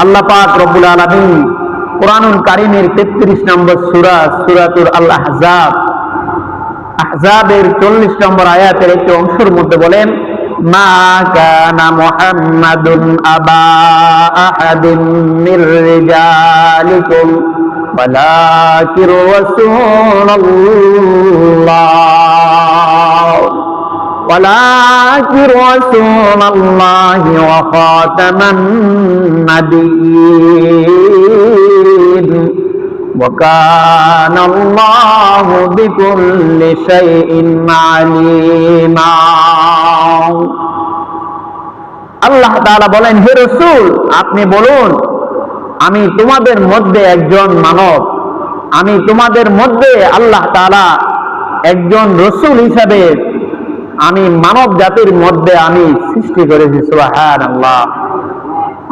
আল্লাহ পাক রব্বুল আলামিন কুরআনুল কারীমের 33 নম্বর সূরা সূরাতুল আল আহজাব আহজাবের 40 নম্বর আয়াতের একটি অংশের মধ্যে বলেন, মা কানা মুহাম্মাদুন আবা আহাদিন মির রিজালিকুম ওয়ালাকিন রাসূলুল্লাহি ওয়া খাতামান নাবিয়্যিন ওয়া কানা আল্লাহু বিকুল্লি শাইইন আলীমা। আল্লাহ তাআলা বলেন, হে রাসূল, আপনি বলুন, আমি তোমাদের মধ্যে একজন মানব, আমি তোমাদের মধ্যে আল্লাহ তাআলা একজন রাসূল হিসাবে আমি মানব জাতির মধ্যে আমি সৃষ্টি করেছি। সুবহানাল্লাহ।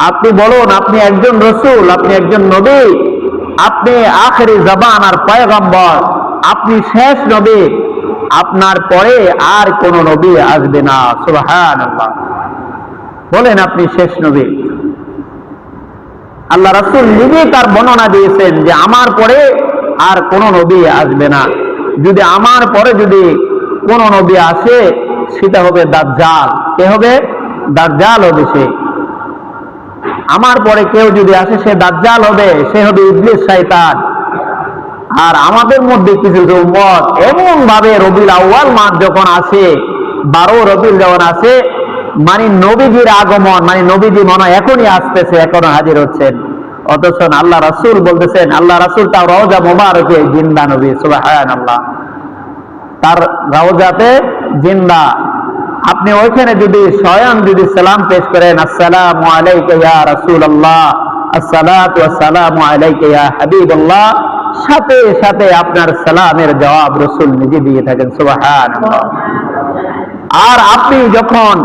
আপনি বলুন, আপনি একজন রাসূল, আপনি একজন নবী, আপনি আখেরি জাবান আর পয়গম্বর, আপনি শেষ নবী, আপনার পরে আর কোন নবী আসবে না। সুবহানাল্লাহ। বলেন, আপনি শেষ নবী। আল্লাহ রাসূল নিজে তার বর্ণনা দিয়েছেন যে আমার পরে আর কোন নবী আসবে না। যদি আমার পরে যদি কোন নবী আসে, সেটা হবে দাজ্জাল। কে হবে? দাজ্জাল হবে সে। আমার পরে কেউ যদি আসে, সে দাজ্জাল হবে, সে হবে ইবলিস, শয়তান। আর আমাদের মধ্যে কিছু উম্মত এমন ভাবে রবিউল আউয়াল মাস যখন আসে, 12 রবিউল যখন আসে, মানে নবীজির আগমন, মানে নবীজি মনে এখনই আসতেছে, এখনো হাজির হচ্ছেন, অথচ আল্লাহ রাসূল বলতেছেন, আল্লাহ রাসূল তার রওজা মুবারকে জিন্দা নবী। সুবহানাল্লাহ। তার রওজাতে জিন্দা। আপনি ওইখানে যদি স্বয়ং যদি সালাম পেশ করেন, আসসালামু আলাইকা ইয়া রাসূলুল্লাহ, আসসালাতু ওয়াসসালামু আলাইকা ইয়া হাবিবাল্লাহ, সাথে সাথে আপনার সালামের জবাব রাসূল নিজে দিয়ে থাকেন। সুবহানাল্লাহ। আর আপনি যখন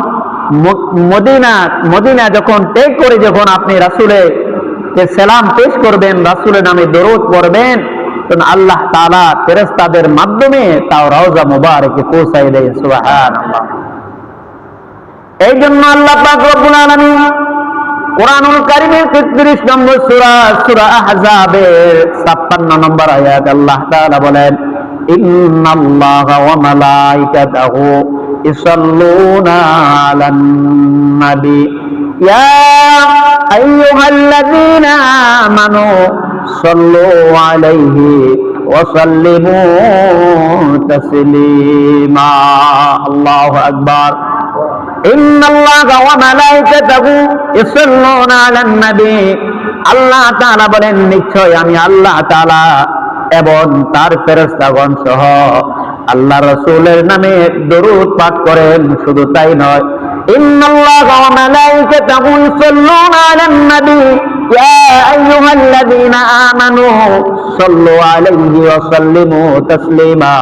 মদিনা যখন ত্যাগ করে যখন আপনি রাসূলের সালাম পেশ করবেন, রাসূলের নামে দরুদ পড়বেন, তখন আল্লাহ তাআলা ফেরেশতাদের মাধ্যমে তাও রওজা মুবারকে পৌঁছায় দেয়। সুবহানাল্লাহ। এই জন্য আল্লাহ পাক রব্বুল আলামিন কুরআনুল কারীমের 33 নম্বর সূরা সূরা আহজাবের 56 নম্বর আয়াত আল্লাহ তাআলা বলেন, ইন্নাল্লাহা ওয়া মালাইকাতাহু ইসাল্লুনা আলান নবী ইয়া আইয়ুহাল্লাযীনা আমানু সাল্লু আলাইহি ওয়া সাল্লিমু তাসলিমা। আল্লাহু আকবার। ইন্নাল্লাহা ওয়া মালাইকাতাহু ইসাল্লুনা আলান নবী। আল্লাহ তাআলা বলেন, নিশ্চয় আমি আল্লাহ তাআলা এবং তার ফেরেশতাগণ সহ আল্লাহ রাসূলের নামে দরুদ পাঠ করেন। শুধু তাই নয়, ইন্নাল্লাহা ওয়া মালাইকাতাহু ইসাল্লুনা আলান নবী ইয়া আইয়ুহাল্লাযীনা আমানু সাল্লু আলাইহি ওয়া সাল্লিমু তাসলিমা।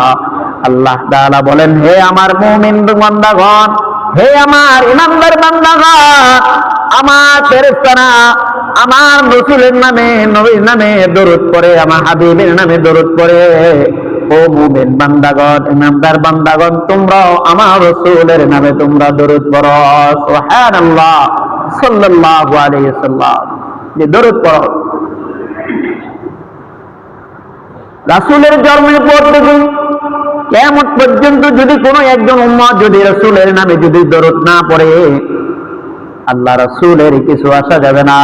আল্লাহ তাআলা বলেন, হে আমার মুমিন বান্দাগণ, হে আমার ইমানদার বান্দাগণ, আমার ফেরেশতারা আমার রাসূলের নামে, নবীর নামে দরুদ পড়ে, আমার হাবিবের নামে দরুদ পড়ে। ও মুমিন বান্দাগণ, ইমানদার বান্দাগণ, তোমরাও আমার রাসূলের নামে তোমরা দরুদ পড়ো। সুবহানাল্লাহ। সাল্লাল্লাহু আলাইহি ওয়াসাল্লাম, যে দরুদ পড়ো। রাসূলের জন্মের পর থেকে কিয়ামত পর্যন্ত যদি কোনো একজন উম্মত যদি রাসূলের নামে যদি দরুদ না পড়ে, আল্লাহ রাসূলের কিছু আসা যাবে না।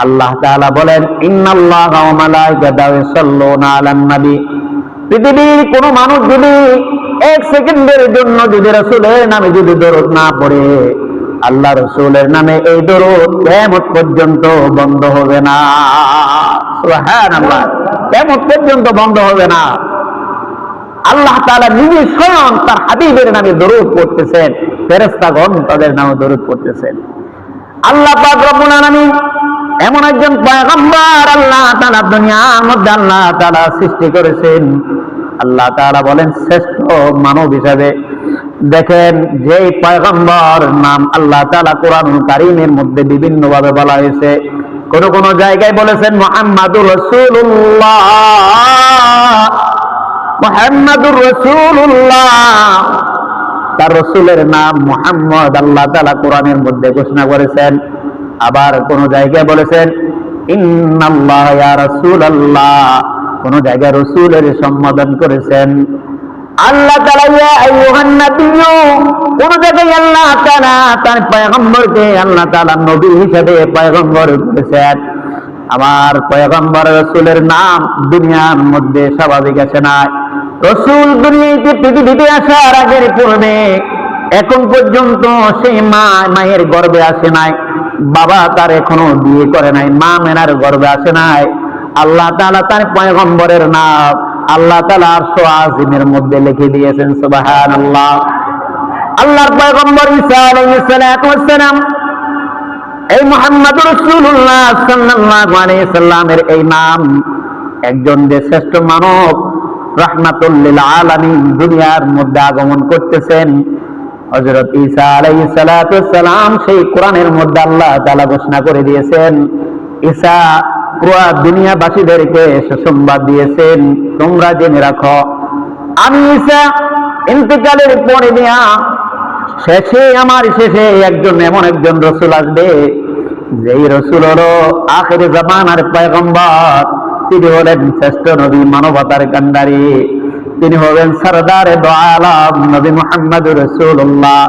আল্লাহ তাআলা বলেন, ইন্নাল্লাহা ওয়া মালাইকাতাহু ইসাল্লুনা আলান নবী। পৃথিবীর কোন মানুষ যদি 1 সেকেন্ডের জন্য যদি রাসূলের নামে যদি দরুদ না পড়ে, আল্লাহ রাসূলের নামে এই দরুদ কিয়ামত পর্যন্ত বন্ধ হবে না। সুবহানাল্লাহ। কিয়ামত পর্যন্ত বন্ধ হবে না। আল্লাহ তাআলা নিজে স্বয়ং তার হাবিবের নামে দরুদ পড়তেছেন, ফেরেশতাগণ তাদের নামে দরুদ পড়তেছেন। আল্লাহ পাক রব্বুল আলামিন এমন একজন পয়গম্বর আল্লাহ তাআলা দুনিয়ার মধ্যে আল্লাহ তাআলা সৃষ্টি করেছেন। আল্লাহ তাআলা বলেন শ্রেষ্ঠ মানব হিসাবে। দেখেন, যে পয়গম্বর নাম আল্লাহ তাআলা কুরআনুল কারীমের মধ্যে বিভিন্ন ভাবে বলা হয়েছে। কোন কোন জায়গায় বলেছেন মুহাম্মাদুর রাসূলুল্লাহ, মুহাম্মাদুর রাসূলুল্লাহ। তার রাসূলের নাম মুহাম্মদ আল্লাহ তাআলা কোরআনের মধ্যে ঘোষণা করেছেন। আবার কোন জায়গায় বলেছেন ইন্নাল্লাহ ইয়া রাসূলুল্লাহ, কোন জায়গায় রাসূলের সম্বোধন করেছেন। আল্লাহ তাআলা ইয়া আইয়ুহান নাবিয়্যু, কোন জায়গায় আল্লাহ তাআলা তার পয়গম্বরকে আল্লাহ তাআলা নবী হিসেবে পয়গম্বর করেছেন। আমার পয়গম্বর রাসূলের নাম দুনিয়ার মধ্যে স্বাভাবিক আসে না। রাসূল দুনিয়াতে পৃথিবীতে আসার আগের পূর্বে এখন পর্যন্ত সেই মায়ের গর্ভে আসে নাই, বাবা তার এখনো বিয়ে করে নাই, মা মেনার গর্ভে আসে নাই। আল্লাহ তাআলা তার পয়গম্বরের নাম আল্লাহ তাআলা আরশ আজিমের মধ্যে লিখে দিয়েছেন। সুবহানাল্লাহ। আল্লাহর পয়গম্বর ঈসা আলাইহিস সালাতু ওয়াস সালাম, এই মুহাম্মদুর রাসূলুল্লাহ সাল্লাল্লাহু আলাইহি সাল্লামের এই নাম, একজন যে শ্রেষ্ঠ মানব রাহমাতুল লিল আলামিন দুনিয়ার মধ্যে আগমন করতেছেন হযরত ঈসা আলাইহিস সালাতু ওয়াস সালাম, সেই কোরআনের মধ্যে আল্লাহ তাআলা ঘোষণা করে দিয়েছেন, ঈসা পুরো দুনিয়াবাসীদেরকে সুসংবাদ দিয়েছেন, তোমরা জেনে রাখো আমি ঈসা ইন্তেকালের পরে দিয়া আমার শেষে এমন একজন রাসূল আসবে, যেই রাসূল হলো আখির জামানার পয়গম্বর। তিনি হলেন শ্রেষ্ঠ নবী, মানবতার কান্ডারী। তিনি হবেন সরদারে দো আলম নবী মুহাম্মদুর রাসূলুল্লাহ।